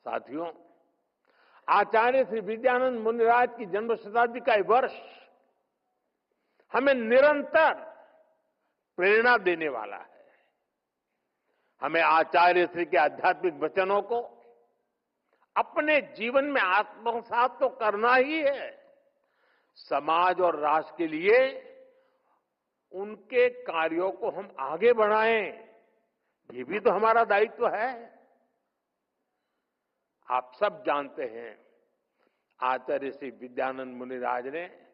साथियों, आचार्य श्री विद्यानंद मुनिराज की जन्म शताब्दी का ये वर्ष हमें निरंतर प्रेरणा देने वाला है। हमें आचार्य श्री के आध्यात्मिक वचनों को अपने जीवन में आत्मसात तो करना ही है। समाज और राष्ट्र के लिए उनके कार्यों को हम आगे बढ़ाएं, ये भी तो हमारा दायित्व है। आप सब जानते हैं, आचार्य श्री विद्यानंद मुनिराज ने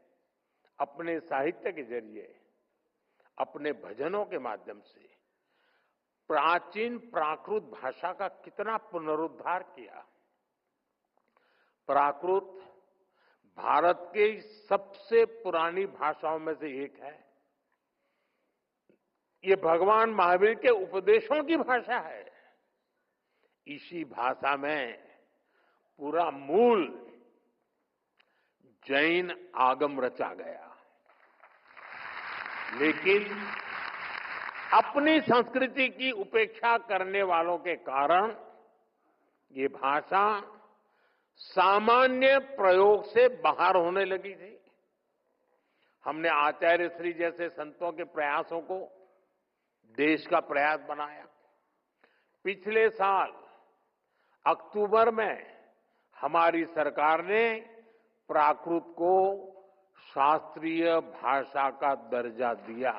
अपने साहित्य के जरिए, अपने भजनों के माध्यम से प्राचीन प्राकृत भाषा का कितना पुनरुद्धार किया। प्राकृत भारत की सबसे पुरानी भाषाओं में से एक है। ये भगवान महावीर के उपदेशों की भाषा है। इसी भाषा में पूरा मूल जैन आगम रचा गया, लेकिन अपनी संस्कृति की उपेक्षा करने वालों के कारण ये भाषा सामान्य प्रयोग से बाहर होने लगी थी। हमने आचार्य श्री जैसे संतों के प्रयासों को देश का प्रयास बनाया। पिछले साल अक्टूबर में हमारी सरकार ने प्राकृत को शास्त्रीय भाषा का दर्जा दिया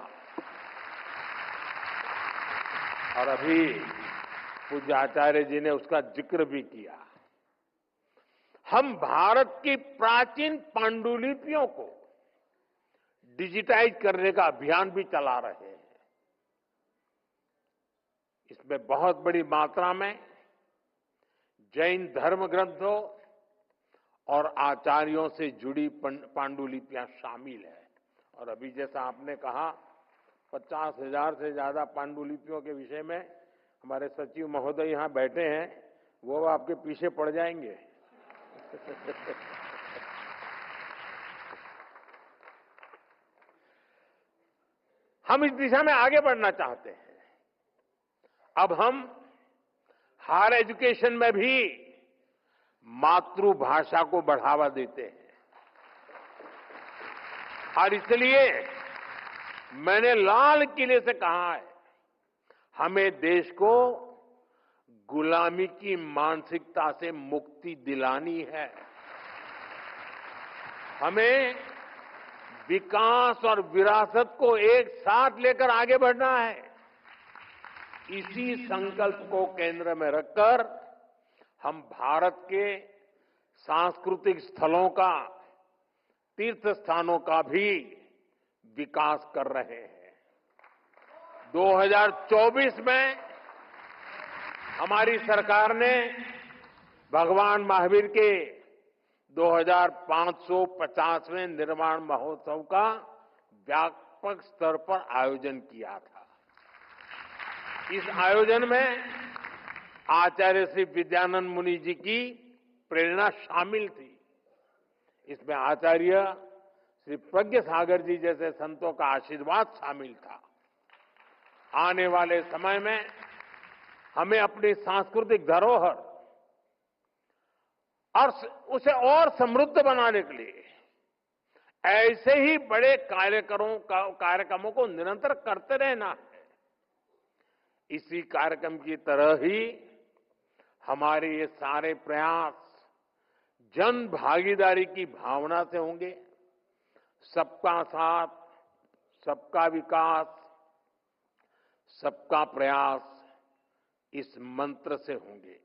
और अभी पूज्य आचार्य जी ने उसका जिक्र भी किया। हम भारत की प्राचीन पांडुलिपियों को डिजिटाइज करने का अभियान भी चला रहे हैं। इसमें बहुत बड़ी मात्रा में जैन धर्म ग्रंथों और आचार्यों से जुड़ी पांडुलिपियां शामिल है। और अभी जैसा आपने कहा, 50,000 से ज्यादा पांडुलिपियों के विषय में हमारे सचिव महोदय यहां बैठे हैं, वो आपके पीछे पड़ जाएंगे। हम इस दिशा में आगे बढ़ना चाहते हैं। अब हम हायर एजुकेशन में भी मातृभाषा को बढ़ावा देते हैं और इसलिए मैंने लाल किले से कहा है, हमें देश को गुलामी की मानसिकता से मुक्ति दिलानी है। हमें विकास और विरासत को एक साथ लेकर आगे बढ़ना है। इसी संकल्प को केंद्र में रखकर हम भारत के सांस्कृतिक स्थलों का, तीर्थ स्थानों का भी विकास कर रहे हैं। 2024 में हमारी सरकार ने भगवान महावीर के 2550वें निर्वाण महोत्सव का व्यापक स्तर पर आयोजन किया था। इस आयोजन में आचार्य श्री विद्यानंद मुनि जी की प्रेरणा शामिल थी। इसमें आचार्य श्री प्रज्ञ सागर जी जैसे संतों का आशीर्वाद शामिल था। आने वाले समय में हमें अपनी सांस्कृतिक धरोहर और उसे और समृद्ध बनाने के लिए ऐसे ही बड़े कार्यक्रमों को निरंतर करते रहना है। इसी कार्यक्रम की तरह ही हमारे ये सारे प्रयास जन भागीदारी की भावना से होंगे। सबका साथ, सबका विकास, सबका प्रयास, इस मंत्र से होंगे।